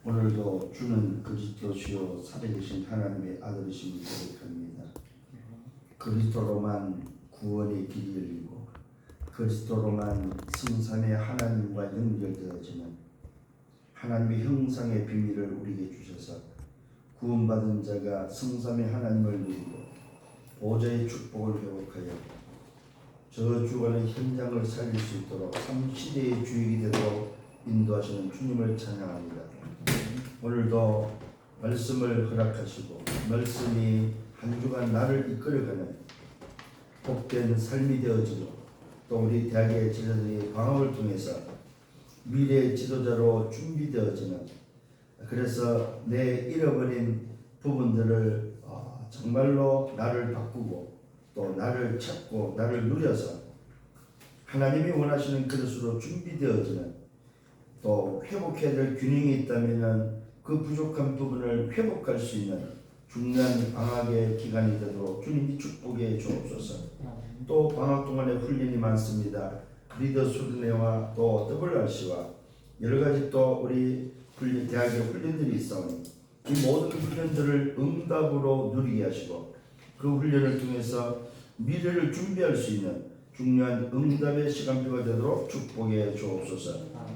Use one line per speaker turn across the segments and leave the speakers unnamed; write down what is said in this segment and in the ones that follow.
오늘도 주는 그리스도시요 살아계신 하나님의 아들이심을 고백합니다. 그리스도로만 구원의 길이 열리고 그리스도로만 성삼의 하나님과 연결되어지는 하나님의 형상의 비밀을 우리에게 주셔서 구원받은 자가 성삼의 하나님을 누리고 보좌의 축복을 회복하여 저 주관의 현장을 살릴 수 있도록 삼시대의 주역이 되도록 인도하시는 주님을 찬양합니다. 오늘도 말씀을 허락하시고 말씀이 한 주간 나를 이끌어가는 복된 삶이 되어지고 또 우리 대학의 지도자들이 방학을 통해서 미래의 지도자로 준비되어지는, 그래서 내 잃어버린 부분들을 정말로 나를 바꾸고 또 나를 찾고 나를 누려서 하나님이 원하시는 그릇으로 준비되어지는, 또 회복해야 될 균형이 있다면 그 부족한 부분을 회복할 수 있는 중요한 방학의 기간이 되도록 주님이 축복해 주옵소서. 또 방학 동안에 훈련이 많습니다. 리더 수련회와 또 WRC와 여러 가지 또 우리 대학의 훈련들이 있어오니 이 모든 훈련들을 응답으로 누리게 하시고 그 훈련을 통해서 미래를 준비할 수 있는 중요한 응답의 시간표가 되도록 축복해 주옵소서.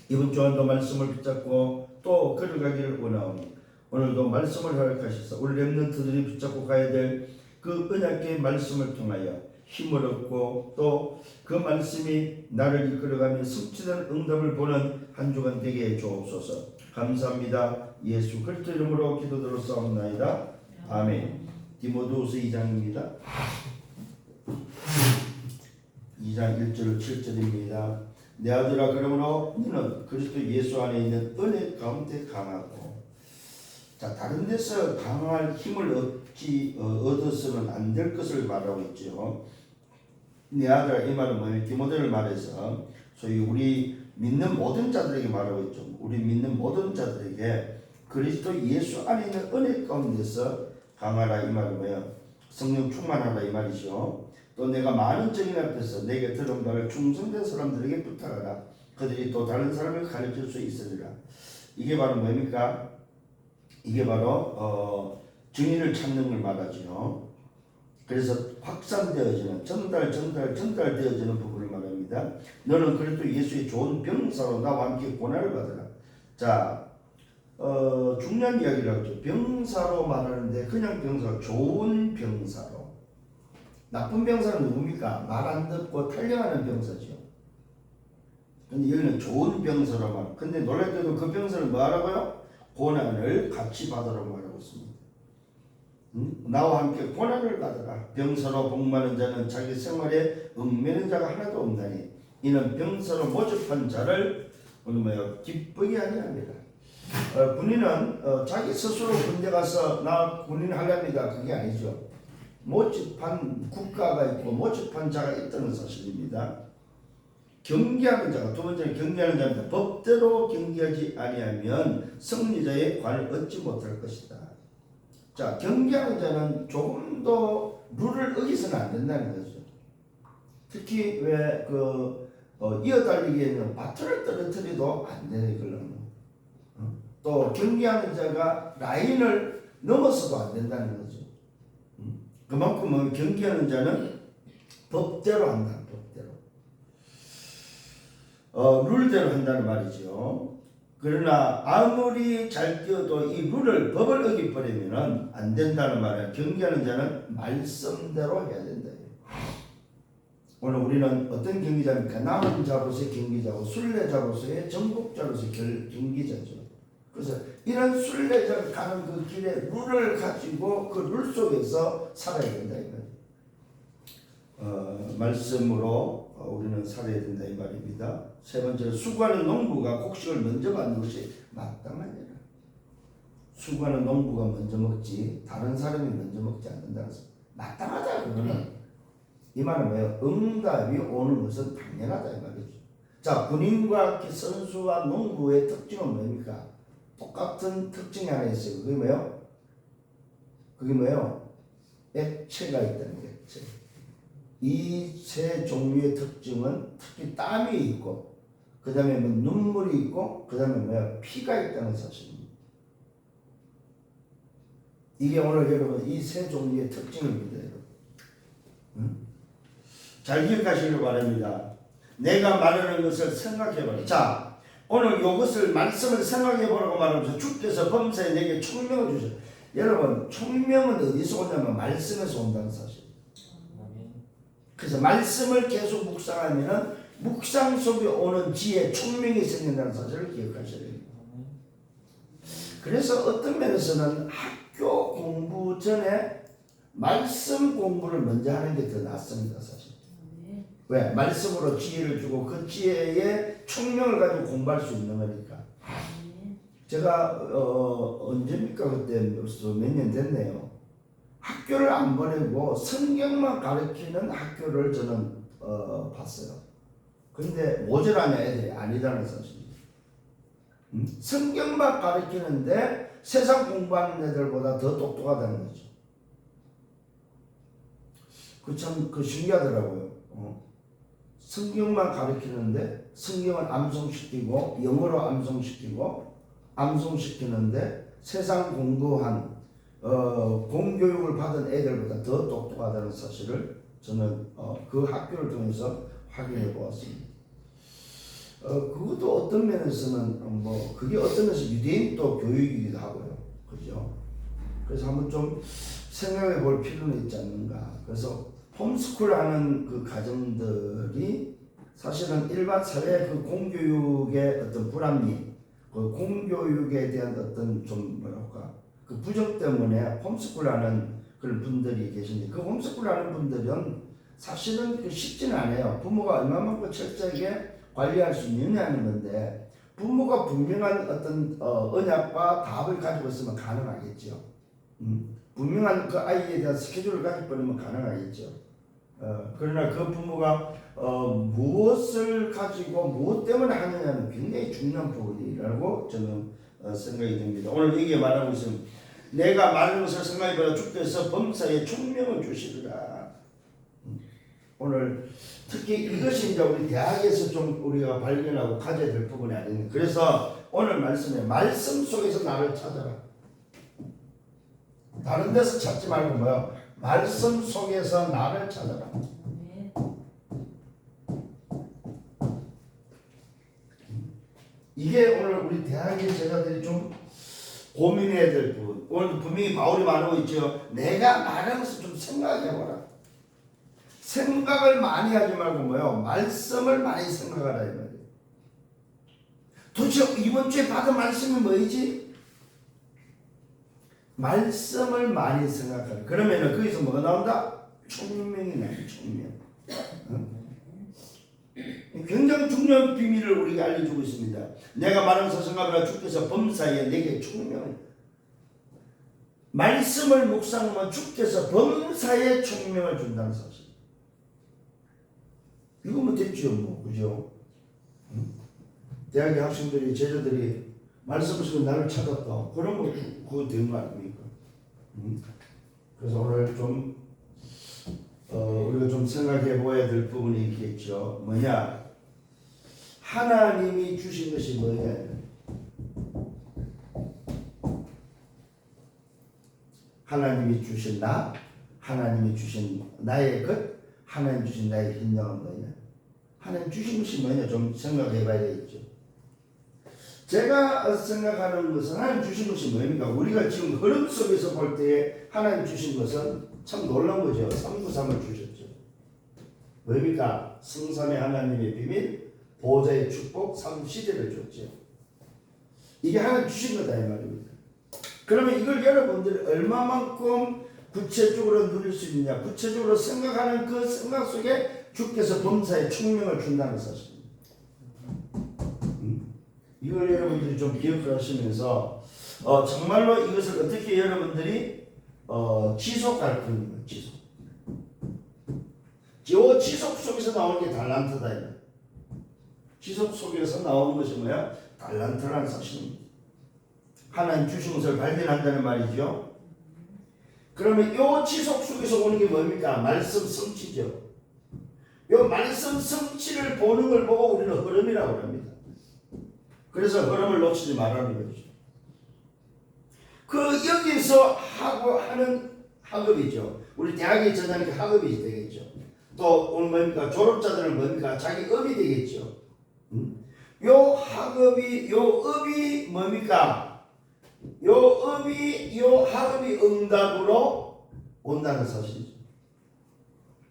이번 주간도 말씀을 붙잡고 또 걸어가기를 원하오니 오늘도 말씀을 허락하셔서 우리 렘넌트들이 붙잡고 가야 될 그 언약의 말씀을 통하여 힘을 얻고 또 그 말씀이 나를 이끌어가며 성취된 응답을 보는 한 주간 되게 해 주옵소서. 감사합니다. 예수 그리스도 이름으로 기도드렸사옵나이다. 아멘. 디모데후서 2장입니다. 2장 1절 7절입니다. 내 아들아, 그러므로 너는 그리스도 예수 안에 있는 은혜 가운데 강하고, 자, 다른 데서 강할 힘을 얻어서는 안 될 것을 말하고 있죠. 내 아들아, 이 말은 뭐냐면 디모데를 말해서 소위 우리 믿는 모든 자들에게 말하고 있죠. 우리 믿는 모든 자들에게 그리스도 예수 안에 있는 은혜 가운데서 강하라, 이 말은 뭐예요? 성령 충만하라, 이 말이죠. 또 내가 많은 증인 앞에서 내게 들은 바를 충성된 사람들에게 부탁하라. 그들이 또 다른 사람을 가르칠 수 있으리라. 이게 바로 뭡니까? 이게 바로 증인을 찾는 걸 말하죠. 그래서 확산되어지는 전달되어지는 부분을 말합니다. 너는 그래도 예수의 좋은 병사로 나와 함께 고난을 받으라. 자, 중요한 이야기를 하죠. 병사로 말하는데 그냥 병사, 좋은 병사로. 나쁜 병사는 누굽니까? 말 안 듣고 탈령하는 병사죠. 근데 여기는 좋은 병사로 말. 근데 놀랍게도 그 병사는 뭐 하라고요? 고난을 같이 받으라고 말하고 있습니다. 나와 함께 고난을 받으라. 병사로 복받는 자는 자기 생활에 얽매는 자가 하나도 없나니 이는 병사로 모집한 자를 기쁘게 아니합니다. 군인은 자기 스스로 군대 가서 나 군인 하렵니다, 그게 아니죠. 모집한 국가가 있고 모집한 자가 있다는 사실입니다. 경계하는 자가, 두 번째는 경계하는 자입니다. 법대로 경계하지 아니하면 승리자의 관을 얻지 못할 것이다. 자, 경계하는 자는 조금도 룰을 어기서는 안 된다는 거죠. 특히 왜 이어달리기에는 바톤을 떨어뜨려도 안 되는 걸로. 또 경계하는 자가 라인을 넘어서도 안 된다는 거죠. 그만큼 경계하는 자는 법대로 한다. 룰대로 한다는 말이죠. 그러나 아무리 잘 뛰어도 이 룰을, 법을 어기버리면 안 된다는 말은 경계하는 자는 말씀대로 해야 된다. 오늘 우리는 어떤 경기자입니까? 남은 자로서의 경기자고 순례자로서의 정복자로서의 경기자죠. 그래서 이런 순례자가 가는 그 길에 룰을 가지고 그 룰 속에서 살아야 된다 이 말이에요. 말씀으로 우리는 살아야 된다 이 말입니다. 세 번째로 수고하는 농부가 곡식을 먼저 받는 것이 마땅하니라. 수고하는 농부가 먼저 먹지 다른 사람이 먼저 먹지 않는다는 것은 마땅하다. 그거는 이 말은 뭐예요? 응답이 오는 것은 당연하다 이 말이죠. 자, 군인과 선수와 농부의 특징은 뭡니까? 똑같은 특징이 하나 있어요. 그게 뭐예요? 액체가 있다는 거예요. 액체. 이 세 종류의 특징은 특히 땀이 있고 그 다음에 뭐 눈물이 있고, 그 다음에 뭐야? 피가 있다는 사실입니다. 이게 오늘 여러분 이 세 종류의 특징입니다. 여러분. 응? 잘 기억하시길 바랍니다. 내가 말하는 것을 생각해보라. 자, 오늘 이것을 말씀을 생각해보라고 말하면서 주께서 범사에 내게 총명을 주셔. 여러분, 총명은 어디서 오냐면 말씀에서 온다는 사실. 그래서 말씀을 계속 묵상하면은 묵상 속에 오는 지혜, 총명이 생긴다는 사실을 기억하셔야 됩니다. 그래서 어떤 면에서는 학교 공부 전에 말씀 공부를 먼저 하는 게 더 낫습니다, 사실. 왜? 말씀으로 지혜를 주고 그 지혜에 총명을 가지고 공부할 수 있는 거니까. 제가 언제입니까? 그때 몇 년 됐네요. 학교를 안 보내고 성경만 가르치는 학교를 저는 봤어요. 근데 모자라냐 애들이 아니다는 사실이죠. 성경만 가르치는데 세상 공부하는 애들보다 더 똑똑하다는 거죠. 그 참 신기하더라고요. 성경만 가르치는데 성경을 암송시키고 영어로 암송시키는데 세상 공부한 공교육을 받은 애들보다 더 똑똑하다는 사실을 저는 그 학교를 통해서 확인해 보았습니다. 그것도 어떤 면에서는 그게 어떤 면에서 유대인 또 교육이기도 하고요, 그죠? 그래서 한번 좀 생각해 볼 필요는 있지 않는가. 그래서 홈스쿨 하는 그 가정들이 사실은 일반 사회 그 공교육의 어떤 불합리, 그 공교육에 대한 어떤 좀 뭐랄까 그 부정 때문에 홈스쿨 하는 그런 분들이 계신데 그 홈스쿨 하는 분들은 사실은 그 쉽지는 않아요. 부모가 얼마만큼 철저하게 관리할 수 있느냐는 건데 부모가 분명한 어떤 언약과 답을 가지고 있으면 가능하겠죠. 분명한 그 아이에 대한 스케줄을 가지고 버리면 가능하겠죠. 그러나 그 부모가 무엇을 가지고 무엇 때문에 하느냐는 굉장히 중요한 부분이라고 저는 생각이 듭니다. 오늘 여기에 말하고 있습니다. 내가 말하는 것을 생각해보라. 주께서 범사에 총명을 주시리라. 오늘 특히 이것이 이제 우리 대학에서 좀 우리가 발견하고 가져야 될 부분이 아닙니다. 그래서 오늘 말씀에 말씀 속에서 나를 찾아라. 다른 데서 찾지 말고 뭐요? 말씀 속에서 나를 찾아라. 이게 오늘 우리 대학의 제자들이 좀 고민해야 될 부분. 오늘 분명히 바울이 말하고 있죠. 내가 말하는 것을 좀 생각해보라. 생각을 많이 하지 말고 뭐요? 말씀을 많이 생각하라 이 말이에요. 도대체 이번 주에 받은 말씀이 뭐이지? 말씀을 많이 생각하라. 그러면은 거기서 뭐가 나온다? 총명이 나요. 총명. 굉장히 중요한 비밀을 우리에게 알려주고 있습니다. 내가 말하는 것을 생각하라. 주께서 범사에 내게 총명을. 말씀을 묵상하면 주께서 범사에 총명을 준다는 사실. 이거면 됐죠, 뭐, 그죠? 대학의 학생들이, 제자들이 말씀 속에 나를 찾았다. 그러면 그거 된 거 아닙니까? 그래서 오늘 좀, 우리가 좀 생각해 보아야 될 부분이 있겠죠. 뭐냐? 하나님이 주신 것이 뭐냐? 하나님이 주신 나, 하나님이 주신 나의 것, 하나님 주신 나의 hin정은 뭐냐? 하나님 주신 것이 뭐냐? 좀 생각해 봐야 되겠죠. 제가 생각하는 것은 하나님 주신 것이 뭡니까? 우리가 지금 흐름 속에서 볼 때 하나님 주신 것은 참 놀라운 거죠. 393을 주셨죠. 뭡니까? 성삼의 하나님의 비밀, 보좌의 축복, 삼시대를 줬죠. 이게 하나님 주신 거다 이 말입니다. 그러면 이걸 여러분들이 얼마만큼 구체적으로 누릴 수 있느냐, 구체적으로 생각하는 그 생각 속에 주께서 범사에 총명을 준다는 사실입니다. 이걸 여러분들이 좀 기억을 하시면서 정말로 이것을 어떻게 여러분들이 지속할 거예요. 지속 속에서 나오는 게 달란트다. 지속 속에서 나오는 것이 뭐야? 달란트라는 사실입니다. 하나님 주신 것을 발견한다는 말이죠. 그러면 이 지속 속에서 오는 게 뭡니까? 말씀 성취죠. 이 말씀 성취를 보는 걸 보고 우리는 흐름이라고 합니다. 그래서 흐름을 놓치지 말라는 거죠. 그 여기서 하는 학업이죠. 우리 대학에 전하니까 학업이 되겠죠. 또 오늘 뭡니까? 졸업자들은 뭡니까? 자기 업이 되겠죠. 요 학업이, 요 업이 뭡니까? 요 업이, 요 학업이 응답으로 온다는 사실이죠.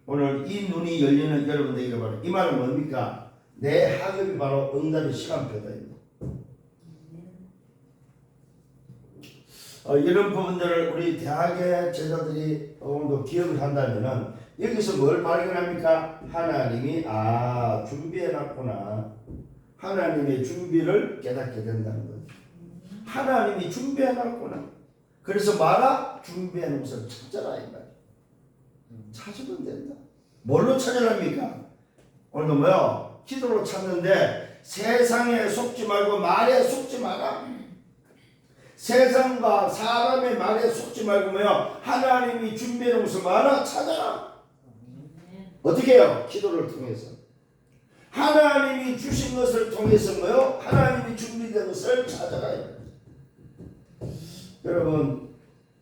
오늘 이 눈이 열리는 여러분들에게 바로 이 말은 뭡니까? 내 학업이 바로 응답의 시간표다. 이런 부분들을 우리 대학의 제자들이 오늘도 기억을 한다면은 여기서 뭘 발견합니까? 하나님이 준비해놨구나. 하나님의 준비를 깨닫게 된다는 거죠. 하나님이 준비해놨구나. 그래서 말아 준비해놓은 것을 찾아라 이 말이에요. 찾으면 된다. 뭘로 찾으랍니까? 오늘도 뭐요? 기도로 찾는데 세상에 속지 말고 말에 속지 마라. 세상과 사람의 말에 속지 말고 뭐요? 하나님이 준비해놓은 것을 말아 찾아라. 어떻게 해요? 기도를 통해서. 하나님이 주신 것을 통해서 뭐요? 하나님이 준비된 것을 찾아라. 여러분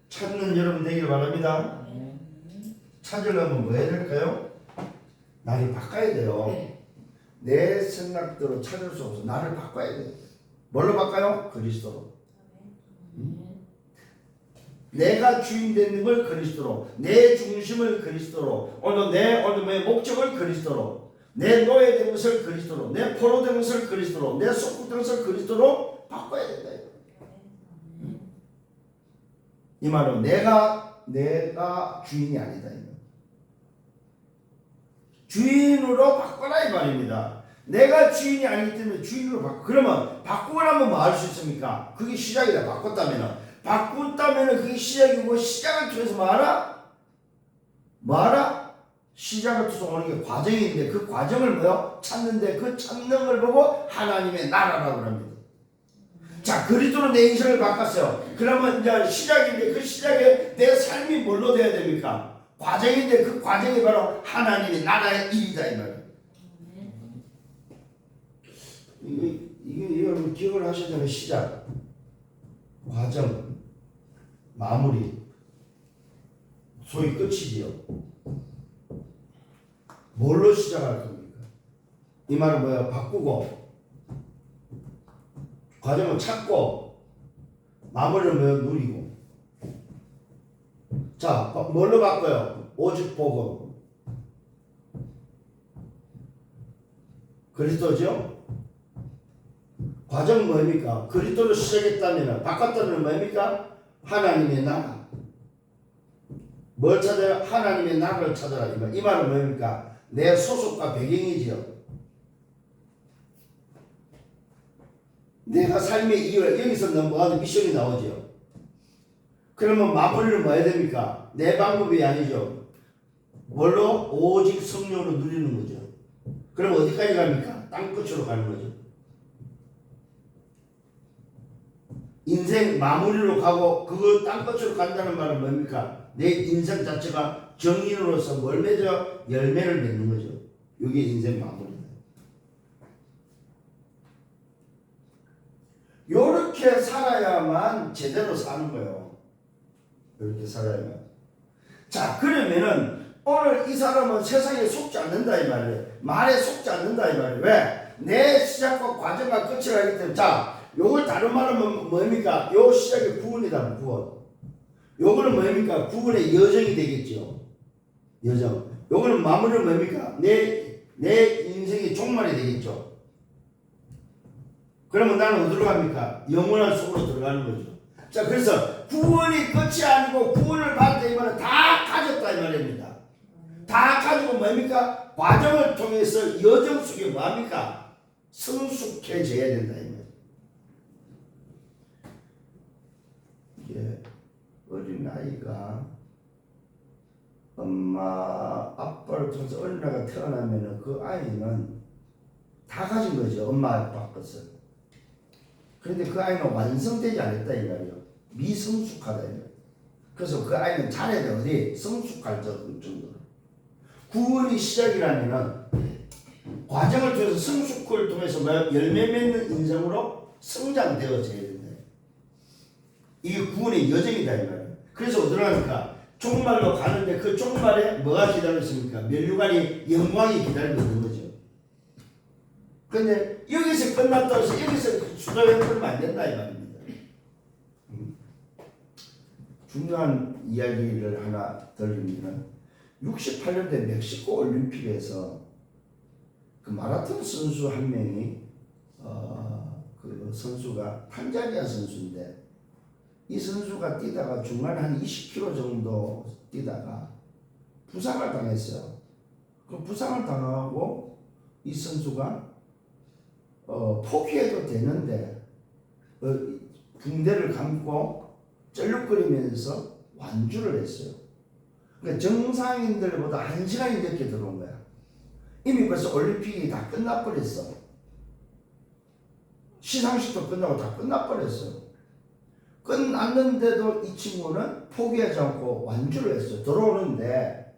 찾는 여러분 되기를 바랍니다. 찾으려면 뭐 해야 될까요? 나를 바꿔야 돼요. 내 생각대로 찾을 수 없어. 나를 바꿔야 돼요. 뭘로 바꿔요? 그리스도로. 내가 주인 되는 걸 그리스도로, 내 중심을 그리스도로, 오늘 내 목적을 그리스도로, 내 노예된 것을 그리스도로, 내 포로된 것을 그리스도로, 내 속국된 것을 그리스도로 바꿔야 된다. 이 말은 내가 주인이 아니다. 주인으로 바꿔라 이 말입니다. 내가 주인이 아니기 때문에 주인으로 바꿔. 그러면 바꾸고 나면 뭐 할 수 있습니까? 그게 시작이다. 바꿨다면은 그게 시작이고, 시작을 통해서 뭐하라? 시작을 통해서 오는 게 과정인데 그 과정을 뭐요? 찾는데 그 찾는 걸 보고 하나님의 나라라고 합니다. 자, 그리스도로 내 인생을 바꿨어요. 그러면 이제 시작인데 그 시작에 내 삶이 뭘로 돼야 됩니까? 과정인데 그 과정이 바로 하나님의 나라의 일이다 이 말이에요. 이게 여러분 기억을 하셔야 되는 시작, 과정, 마무리, 소위 끝이지요. 뭘로 시작할 겁니까? 이 말은 뭐야? 바꾸고, 과정을 찾고, 마무리는 뭐야? 누리고. 자, 뭘로 바꿔요? 오직 복음. 그리스도죠? 과정 뭡니까? 그리스도로 시작했다면, 바꿨다면 뭡니까? 하나님의 나라. 뭘 찾아요? 하나님의 나라를 찾아라. 이 말은 뭡니까? 내 소속과 배경이지요. 내가 삶의 이유를 여기서 넘어가는 미션이 나오죠. 그러면 마무리는 뭐 해야 됩니까? 내 방법이 아니죠. 뭘로? 오직 성령으로 누리는 거죠. 그럼 어디까지 갑니까? 땅끝으로 가는 거죠. 인생 마무리로 가고 그 땅끝으로 간다는 말은 뭡니까? 내 인생 자체가 정인으로서 뭘 맺어? 열매를 맺는 거죠. 이게 인생 마무리다. 요렇게 살아야만 제대로 사는 거예요. 이렇게 살아야만. 자, 그러면은 오늘 이 사람은 세상에 속지 않는다 이 말이에요. 말에 속지 않는다 이 말이에요. 왜? 내 시작과 과정과 끝을 알기 때문에. 자, 요걸 다른 말하면 뭡니까? 요 시작이 구원이다. 구원. 요거는 뭡니까? 구원의 여정이 되겠죠. 여정. 요거는 마무리는 뭡니까? 내 인생의 종말이 되겠죠. 그러면 나는 어디로 갑니까? 영원한 속으로 들어가는 거죠. 자, 그래서 구원이 끝이 아니고 구원을 받을 때 이 말은 다 가졌다 이 말입니다. 다 가지고 뭡니까? 과정을 통해서 여정 속에 뭡니까? 성숙해져야 된다 이 말. 이게 어린 아이가 엄마 아빠를 통해서 어린아이가 태어나면은 그 아이는 다 가진 거죠. 엄마 아빠 것을. 그런데 그 아이는 완성되지 않았다 이 말이에요. 미성숙하다 이 말이에요. 그래서 그 아이는 자라야 돼. 어디? 성숙할 정도로. 구원이 시작이라면은 과정을 통해서 성숙을 통해서 열매 맺는 인생으로 성장되어져야 된다. 이게 구원의 여정이다 이 말이에요. 그래서 어디로 가니까 종말로 가는데 그 종말에 뭐가 기다렸습니까? 면류관이 영광이 기다리고 있는 거죠. 근데 여기서 끝났다고 해서 여기서 수도에 풀면 안 된다 이 말입니다. 중요한 이야기를 하나 드리면 68년대 멕시코 올림픽에서 그 마라톤 선수 한 명이 그 선수가 탄자니아 선수인데 이 선수가 뛰다가 중간에 한 20km 정도 뛰다가 부상을 당했어요. 그 부상을 당하고 이 선수가 포기해도 되는데 붕대를 감고 쩔룩거리면서 완주를 했어요. 그러니까 정상인들보다 1시간이 늦게 들어온 거야. 이미 벌써 올림픽이 다 끝나버렸어. 시상식도 끝나고 다 끝나버렸어. 끝났는데도 이 친구는 포기하지 않고 완주를 했어요. 들어오는데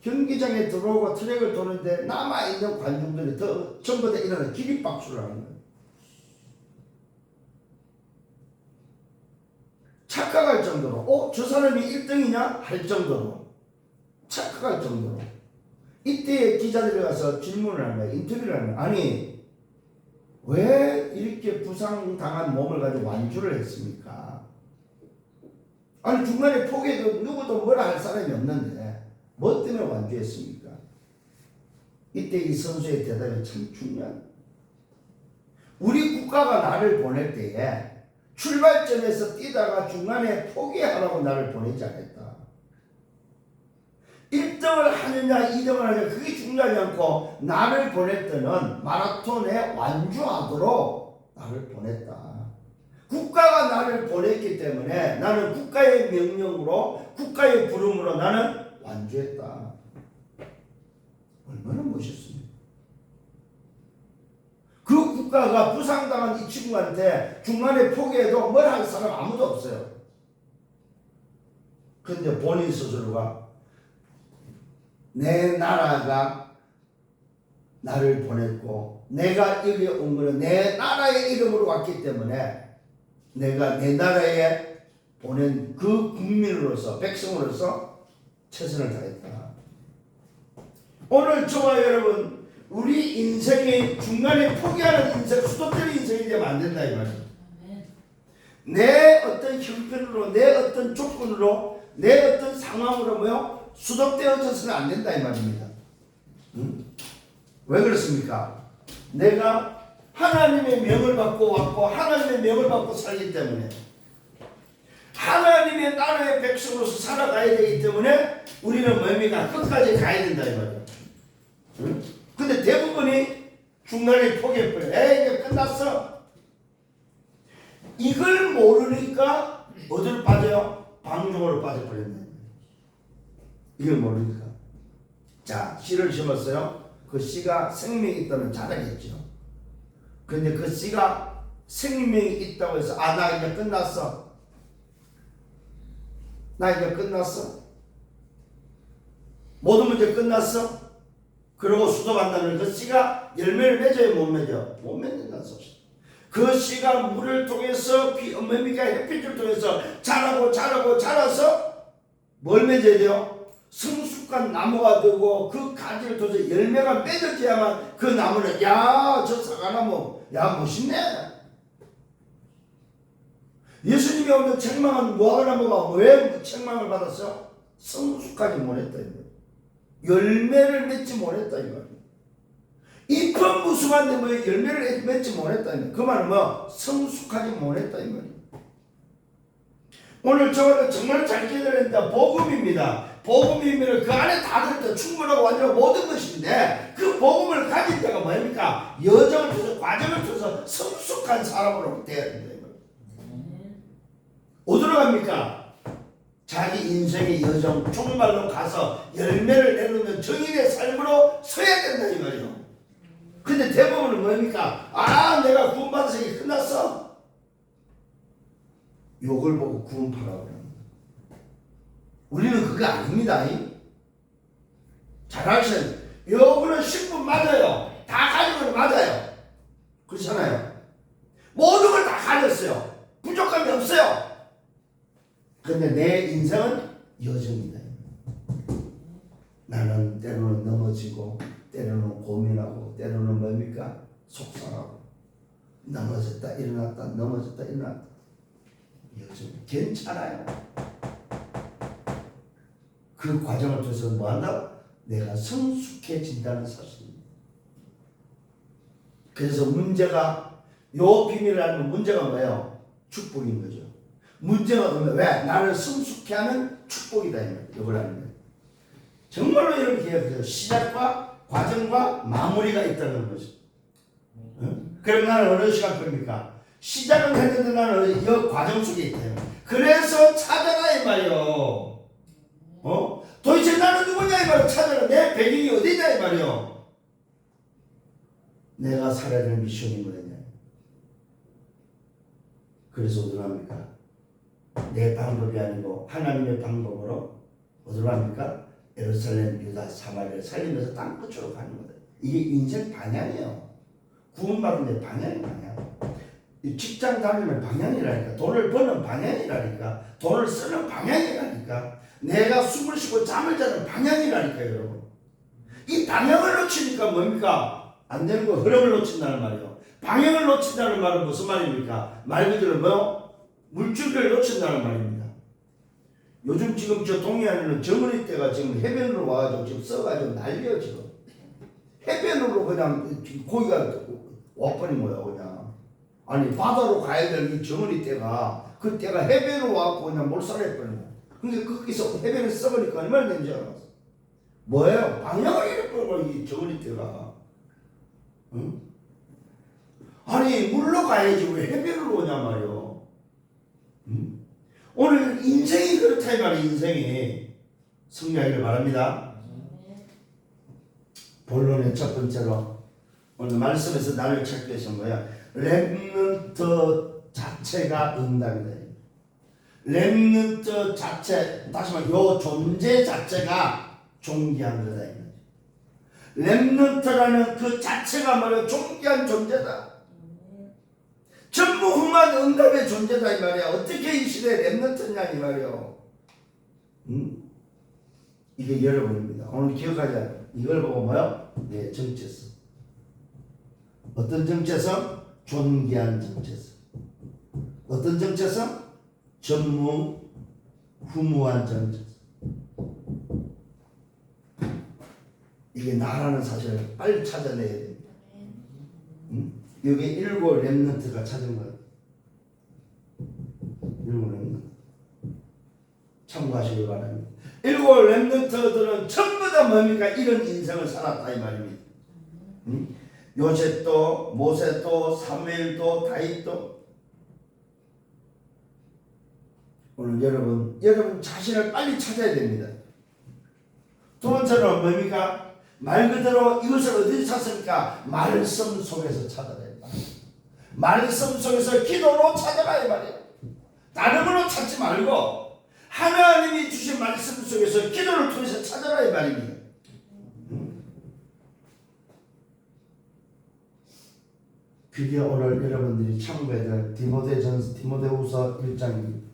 경기장에 들어오고 트랙을 도는데 남아있는 관중들이 전부 다 일어나 기립박수를 하는 거예요. 착각할 정도로 저 사람이 1등이냐? 할 정도로 착각할 정도로 이때 기자들이 가서 질문을 하는 거예요. 인터뷰를 하는 거예요. 아니 왜 이렇게 부상당한 몸을 가지고 완주를 했습니까? 아니 중간에 포기해도 누구도 뭐라 할 사람이 없는데 뭐 때문에 완주했습니까? 이때 이 선수의 대답이 참 중요한. 우리 국가가 나를 보낼 때에 출발점에서 뛰다가 중간에 포기하라고 나를 보내지 않았다. 1등을 하느냐 2등을 하느냐 그게 중요하지 않고 나를 보낼 때는 마라톤에 완주하도록 나를 보냈다. 국가가 나를 보냈기 때문에 나는 국가의 명령으로 국가의 부름으로 나는 완주했다. 얼마나 멋있습니까? 그 국가가 부상당한 이 친구한테 중간에 포기해도 뭘 할 사람 아무도 없어요. 그런데 본인 스스로가 내 나라가 나를 보냈고 내가 여기 온 거는 내 나라의 이름으로 왔기 때문에 내가 내 나라에 보낸 그 국민으로서 백성으로서 최선을 다했다. 오늘 저와 여러분 우리 인생의 중간에 포기하는 인생, 수도권 인생이 되면 안 된다 이 말이에요. 내 어떤 형편으로, 내 어떤 조건으로, 내 어떤 상황으로 뭐요? 수독되어져서는 안 된다 이 말입니다. 왜 그렇습니까? 내가 하나님의 명을 받고 왔고 하나님의 명을 받고 살기 때문에 하나님의 나라의 백성으로서 살아가야 되기 때문에 우리는 뭡니까? 끝까지 가야 된다 이 말이에요. 근데 대부분이 중간에 포기해버려요. 이제 끝났어. 이걸 모르니까 어디로 빠져요? 방종으로 빠져버렸네. 이걸 모르니까. 자, 씨를 심었어요. 그 씨가 생명이 있다면 자라겠죠. 근데 그 씨가 생명이 있다고 해서 나 이제 끝났어. 나 이제 끝났어. 모든 문제 끝났어. 그리고 수도받는 그 씨가 열매를 맺어야 못 맺어? 못 맺는다는 소리. 그 씨가 물을 통해서 뭡니까? 햇빛을 통해서 자라서 뭘 맺어야 돼요? 성숙한 나무가 되고 그 가지를 통해서 열매가 맺어져야만 그 나무는 저 사과나무 멋있네. 예수님이 오늘 책망한 무화과나무가 왜 책망을 받았어? 성숙하지 못했다. 열매를 맺지 못했다 이거. 잎은 무수한데 뭐 열매를 맺지 못했다 이거. 그 말은 뭐 성숙하지 못했다 이거. 오늘 저는 정말 잘 기다렸다. 복음입니다. 복음이면 그 안에 다 들었다. 충분하고 완전한 모든 것인데 그 복음을 가진 자가 뭡니까? 여정을 통해서 과정을 통해서 성숙한 사람으로 되어야 된다 이거. 어디로 갑니까? 자기 인생의 여정 종말로 가서 열매를 내놓는 정인의 삶으로 서야 된다 이 말이에요. 근데 대부분은 뭡니까? 내가 구원받아서 이게 끝났어. 욕을 보고 구원파라고 그래요. 우리는 그게 아닙니다. 잘 아시잖아요. 욕은 신분 맞아요. 다 가지고는 맞아요. 그렇잖아요. 모든 걸 다 됐어요. 부족함이 없어요. 근데 내 인생은 여정이다. 나는 때로는 넘어지고 때로는 고민하고 때로는 뭡니까? 속상하고 넘어졌다 일어났다 넘어졌다 일어났다. 여정 괜찮아요. 그 과정을 통해서 뭐 한다고? 내가 성숙해진다는 사실입니다. 그래서 문제가 요 비밀을 알면 문제가 뭐예요? 축복인 거죠. 문제가 뭐냐? 왜? 나를 성숙해 하는 축복이다. 이걸 알면 정말로 이렇게 기억해요. 시작과 과정과 마무리가 있다는 거죠. 응? 그럼 나는 어느 시간표입니까? 시작은 했는데 나는 이 과정 속에 있다. 그래서 찾아라 이 말이요. 도대체 나는 누구냐 이 말이요. 찾아라. 내 배경이 어디냐 이 말이요. 내가 살아야 되는 미션이 뭐냐. 그래서 어디로 합니까? 내 방법이 아니고 하나님의 방법으로 어디로 합니까? 예루살렘, 유다, 사마리아를 살리면서 땅끝으로 가는 거다. 이게 인생 방향이에요. 구원받은 데 방향이 방향. 직장 다니는 방향이라니까. 돈을 버는 방향이라니까. 돈을 쓰는 방향이라니까. 내가 숨을 쉬고 잠을 자는 방향이라니까 여러분. 이 방향을 놓치니까 뭡니까? 안 되는 거 흐름을 놓친다는 말이에요. 방향을 놓친다는 말은 무슨 말입니까? 말 그대로 뭐? 물줄기를 놓친다는 말입니다. 요즘 지금 저 동해안에는 정은이 때가 지금 해변으로 와가지고 지금 써가지고 난리야 지금. 해변으로 그냥 고기가 와버린 거야 그냥. 아니 바다로 가야 될 이 정은이 때가 그 때가 해변으로 와갖고 그냥 몰살해버린 거야. 근데 거기서 해변에 썩으니까 얼마나 되는지 알았어. 뭐예요? 방향을 잃어버린 거야 이 정은이 때가. 응? 아니 물로 가야지 왜 해변으로 오냐 말이요. 응? 오늘 인생이 그렇다 이 말이에요. 인생이 승리하기를 바랍니다. 본론의 첫 번째로 오늘 말씀에서 나를 찾기 위해서 뭐야? 렘넌트 자체가 응답이다. 렘넌트 자체, 다시 말해 요 존재 자체가 존귀한 거다. 렘넌트라는 그 자체가 뭐야? 존귀한 존재다. 전무후무한 응답의 존재다 이 말이야. 어떻게 이 시대에 렘넌트냐 이 말이야. 이게 여러분입니다. 오늘 기억하자. 이걸 보고 뭐요? 네, 정체성. 어떤 정체성? 존귀한 정체성. 어떤 정체성? 전무후무한 정체성. 이게 나라는 사실을 빨리 찾아내야 됩니다. 여기 일곱 렘넌트가 찾은 거예요. 일곱 렘넌트. 참고하시길 바랍니다. 일곱 렘넌트들은 전부 다 뭡니까? 이런 인생을 살았다 이 말입니다. 요셉도, 모세도, 사무엘도, 다윗도. 오늘 여러분 자신을 빨리 찾아야 됩니다. 두 번째로 뭡니까? 말 그대로 이것을 어디서 찾습니까? 말씀 속에서 찾아야 됩니다. 말씀 속에서 기도로 찾아가야 말이에요. 다른 걸로 찾지 말고 하나님이 주신 말씀 속에서 기도를 통해서 찾아가야 말입니다. 그게 오늘 여러분들이 참고해야 될 디모데후서 1장입니다.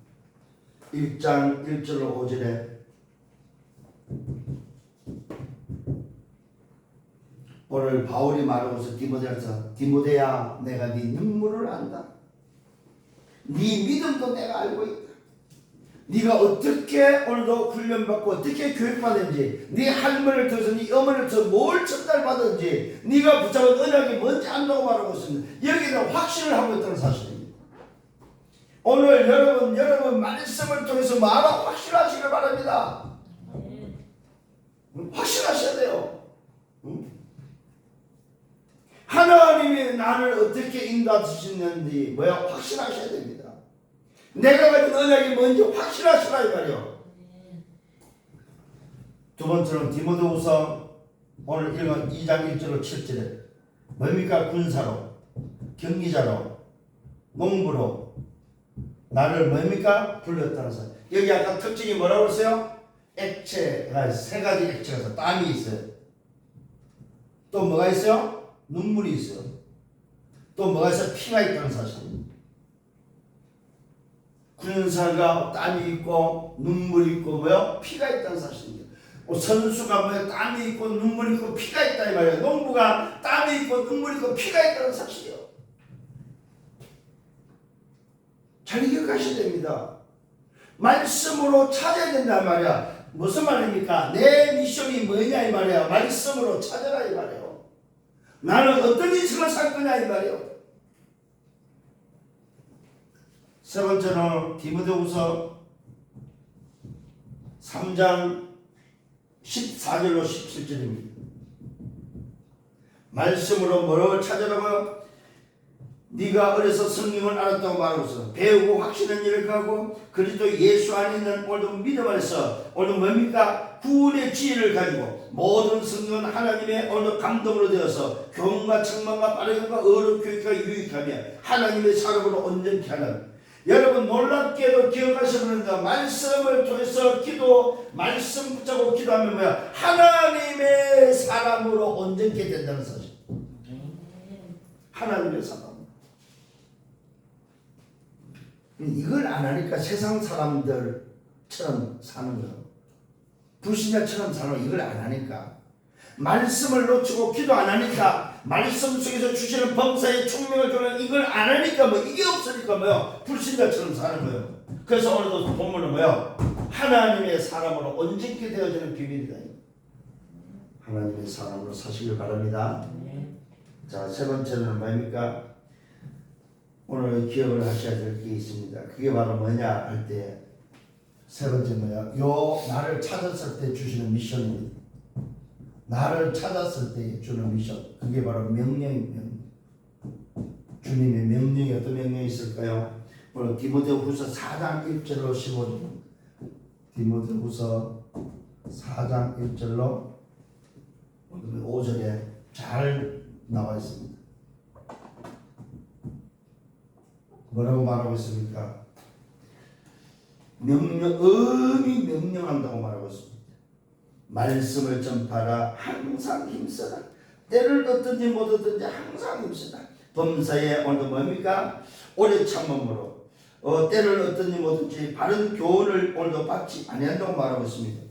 1장 1절로 5절에 오늘 바울이 말하고서 디모데한테 디모데야 내가 네 눈물을 안다. 네 믿음도 내가 알고 있다. 네가 어떻게 오늘도 훈련받고 어떻게 교육받은지 네 할머니를 통해서 네 어머니를 통해서 뭘 전달받은지 네가 붙잡은 언약이 뭔지 안다고 말하고 있습니다. 여기는 확신을 하고 있다는 사실입니다. 오늘 여러분 말씀을 통해서 말하고 확신하시길 바랍니다. 확신하셔야 돼요. 하나님이 나를 어떻게 인도하시는지 뭐야 확신하셔야 됩니다. 내가 가진 언약이 뭔지 확실하시라 이 말이요. 두 번째는 디모데후서 오늘 읽은 2장 1절로 7절에 뭡니까? 군사로, 경기자로, 농부로 나를 뭡니까? 불렀다는 사실. 여기 아까 특징이 뭐라고 했어요? 액체가 세 가지 액체가 있어요. 땀이 있어요. 또 뭐가 있어요? 눈물이 있어요. 또 뭐가 있어요? 피가 있다는 사실입니다. 군사가 땀이 있고 눈물이 있고 뭐요? 피가 있다는 사실입니다. 선수가 뭐요? 땀이 있고 눈물이 있고 피가 있다 이 말이에요. 농부가 땀이 있고 눈물이 있고 피가 있다는 사실이요. 잘 기억하셔야 됩니다. 말씀으로 찾아야 된단 말이야. 무슨 말입니까? 내 미션이 뭐냐 이 말이야. 말씀으로 찾아라 이 말이에요. 나는 어떤 인생을 살 거냐 이 말이에요. 세 번째는 디모데후서 3장 14절로 17절입니다. 말씀으로 뭐를 찾으라고? 네가 어려서 성경을 알았다고 말하고서 배우고 확신한 일을 하고 그리스도 예수 안에 있는 오늘도 믿음 안에서 오늘 뭡니까? 구원의 지혜를 가지고 모든 성경은 하나님의 어느 감동으로 되어서 교훈과 책망과 빠르기과 어른 교육과 유익하며 하나님의 사람으로 온전케 하는, 여러분 놀랍게도 기억하시면 됩니다. 말씀을 통해서 말씀 붙잡고 기도하면 뭐야? 하나님의 사람으로 온전케 된다는 사실. 하나님의 사람. 이걸 안 하니까 세상 사람들처럼 사는 거예요. 불신자처럼 사는 거예요. 이걸 안 하니까. 말씀을 놓치고 기도 안 하니까, 말씀 속에서 주시는 범사의 총명을 주는 이걸 안 하니까 이게 없으니까 뭐요? 불신자처럼 사는 거예요. 그래서 오늘도 본문은 뭐요? 하나님의 사람으로 온전케 되어지는 비밀이다. 하나님의 사람으로 사시길 바랍니다. 자, 세 번째는 뭡니까? 오늘 기억을 하셔야 될 게 있습니다. 그게 바로 뭐냐 할 때 세 번째 뭐야? 나를 찾았을 때 주시는 미션입니다. 나를 찾았을 때 주는 미션. 그게 바로 명령입니다. 주님의 명령이 어떤 명령이 있을까요? 오늘 디모데후서 4장 1절로 15절. 디모데후서 4장 1절로 5절에 잘 나와 있습니다. 뭐라고 말하고 있습니까? 엄히 명령한다고 말하고 있습니다. 말씀을 전파하라. 항상 힘쓰라. 때를 얻든지 못 얻든지 항상 힘쓰라. 범사에 오늘 뭡니까? 오래 참음으로 때를 얻든지 못 얻든지 바른 교훈을 오늘도 받지 아니한다고 말하고 있습니다.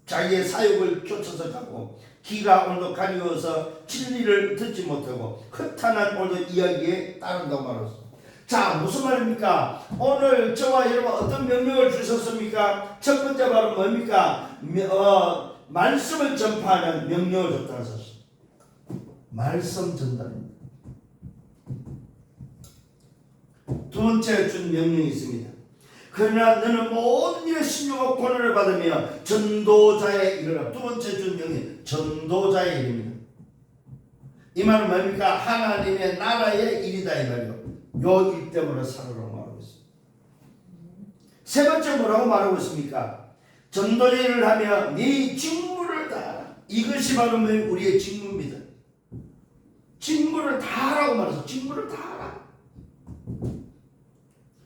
자기의 사욕을 쫓아서 가고 귀가 오늘도 가려워서 진리를 듣지 못하고 허탄한 오늘도 이야기에 따른다고 말하고 있습니다. 자, 무슨 말입니까? 오늘 저와 여러분 어떤 명령을 주셨습니까? 첫 번째 바로 뭡니까? 말씀을 전파하는 명령을 줬다는 사실. 말씀 전달입니다. 두 번째 준 명령이 있습니다. 그러나 너는 모든 일에 신용하고 고난을 받으며 전도자의 일을 하라. 두 번째 준 명령, 전도자의 일입니다. 이 말은 뭡니까? 하나님의 나라의 일이다 이 말이요. 요 일 때문에 살아라고 말하고 있습니다. 세 번째 뭐라고 말하고 있습니까? 전도일을 하며 네 직무를 다하라. 이것이 바로 우리의 직무입니다. 직무를 다하라고 말해서 직무를 다하라.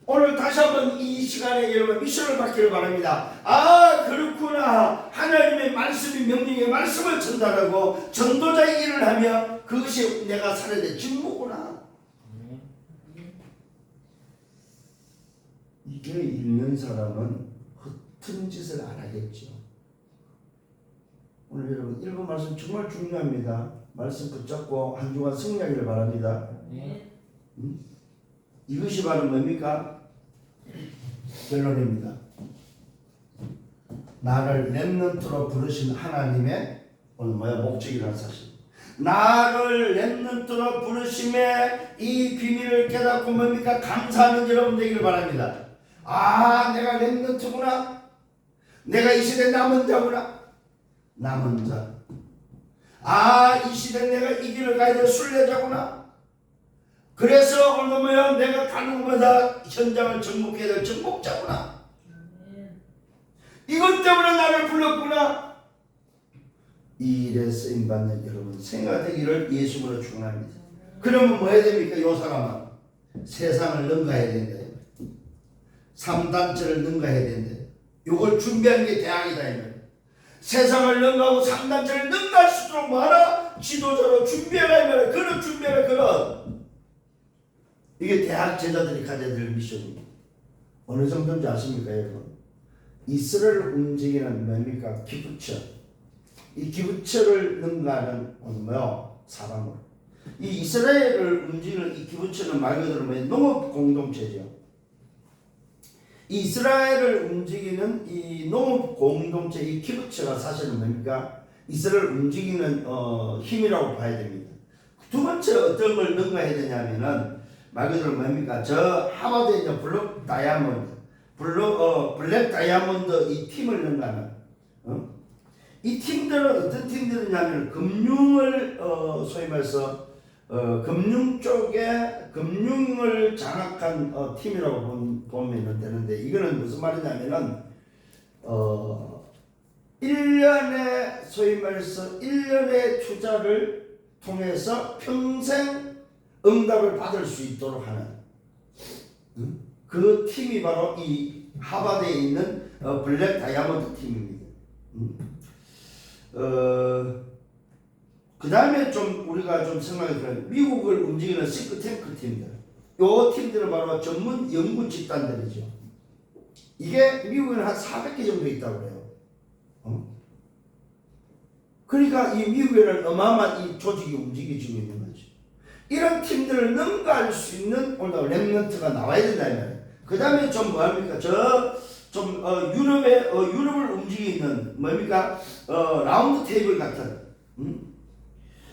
오늘 다시 한번 이 시간에 여러분 미션을 받기를 바랍니다. 아, 그렇구나. 하나님의 말씀이 명령의 말씀을 전달하고 전도자의 일을 하며 그것이 내가 살아야 될 직무구나. 이게 읽는 사람은 허튼 짓을 안 하겠죠. 오늘 여러분 읽은 말씀 정말 중요합니다. 말씀 붙잡고 한 주간 승리하기를 바랍니다. 이것이 바로 뭡니까? 결론입니다. 나를 렘넌트로 부르신 하나님의 오늘 목적이라는 사실. 나를 렘넌트로 부르심에 이 비밀을 깨닫고 뭡니까? 감사하는 여러분 되기를 바랍니다. 아, 내가 렘넌트구나. 내가 이 시대 남은 자구나. 남은 자. 아, 이 시대 내가 이 길을 가야 될 순례자구나. 그래서 오늘 뭐야? 내가 가는 곳마다 현장을 정복해야 될 정복자구나. 이것 때문에 나를 불렀구나. 이 일에 쓰임받는 여러분 생각되기를 예수로 축원합니다. 그러면 뭐 해야 됩니까? 이 사람은 세상을 능가해야 된다. 3단체를 능가해야 된다. 이걸 준비하는 게 대학이다. 세상을 능가하고 3단체를 능가할 수 있도록 뭐하라? 지도자로 준비해라. 그런 준비해라. 그런 이게 대학 제자들이 가져야 될 미션입니다. 어느 정도인지 아십니까 여러분? 이스라엘을 움직이는 뭡니까? 기부처. 이 기부처를 능가하는 뭐요? 사람으로. 이 이스라엘을 움직이는 이 기부처는 말 그대로 농업 공동체죠. 이 이스라엘을 움직이는 이 농업 공동체 이 기부처가 사실은 뭡니까? 이스라엘을 움직이는 힘이라고 봐야 됩니다. 두 번째 어떤 걸 능가해야 되냐면은 말 그대로 뭡니까? 저 하버드에 있는 블랙 다이아몬드 이 팀을 능가하는 이 팀들은 어떤 팀들이냐면 금융을 소위 말해서 금융 쪽에 금융을 장악한 팀이라고 보면 되는데 이거는 무슨 말이냐면은 1년에 소위 말해서 1년의 투자를 통해서 평생 응답을 받을 수 있도록 하는 그 팀이 바로 이 하버드에 있는 블랙 다이아몬드 팀입니다. 그 다음에 좀 우리가 좀 생각해 보면 미국을 움직이는 싱크탱크 팀들, 요 팀들은 바로 전문 연구 집단들이죠. 이게 미국에는 한 400개 정도 있다고 그래요. 그러니까 이 미국에는 어마어마한 이 조직이 움직여지고 있는 거죠. 이런 팀들을 능가할 수 있는 오늘 렘넌트가 나와야 된다면, 그 다음에 좀 뭐합니까? 유럽을 움직이는 뭡니까? 라운드 테이블 같은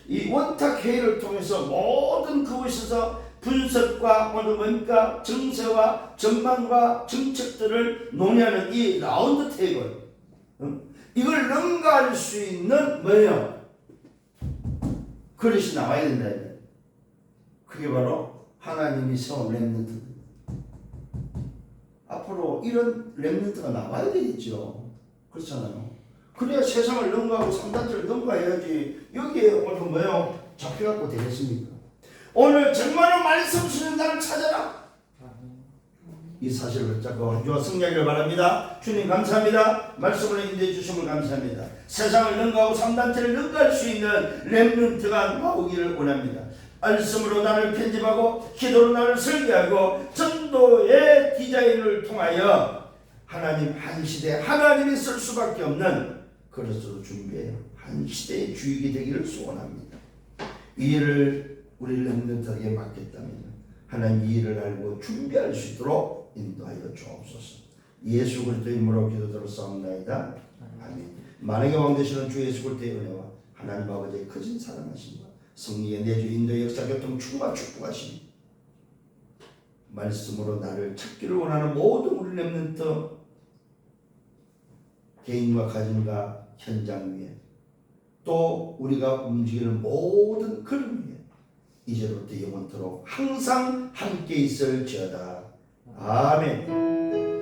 이 원탁 회의를 통해서 모든 그곳에서 분석과 뭡니까? 정세와 전망과 정책들을 논의하는 이 라운드 테이블, 이걸 능가할 수 있는 뭐예요? 그릇이 나와야 된다. 그게 바로 하나님이 세운 렘넌트. 앞으로 이런 렘넌트가 나와야 되겠죠. 그렇잖아요. 그래야 세상을 능가하고 삼단체를 능가해야지. 여기에 오늘 뭐예요? 잡혀갖고 되겠습니까? 오늘 정말로 말씀 주는 나를 찾아라. 이 사실을 붙잡고 한 주와 승리하기를 바랍니다. 주님 감사합니다. 말씀을 인도해 주심을 감사합니다. 세상을 능가하고 삼단체를 능가할 수 있는 렘넌트가 나오기를 원합니다. 말씀으로 나를 편집하고 기도로 나를 설계하고 전도의 디자인을 통하여 하나님 한 시대 하나님이 쓸 수밖에 없는 그릇으로 준비해요. 한 시대의 주역이 되기를 소원합니다. 이 일을 우리 렘넌트에게 맡겼다면 하나님 이 일을 알고 준비할 수 있도록 인도하여 주옵소서. 예수 그리스도의 이름으로 기도드렸사옵나이다. 아멘. 만왕의 왕 되시는 주 예수 그리스도의 은혜와 하나님 아버지의 크신 사랑하심과 성령의 내주 인도의 역사 교통 충만 축복하심 말씀으로 나를 찾기를 원하는 모든 우리 렘넌트 개인과 가정과 현장 위에 또 우리가 움직이는 모든 걸음 위에 이제부터 영원토록 항상 함께 있을지어다. 아멘.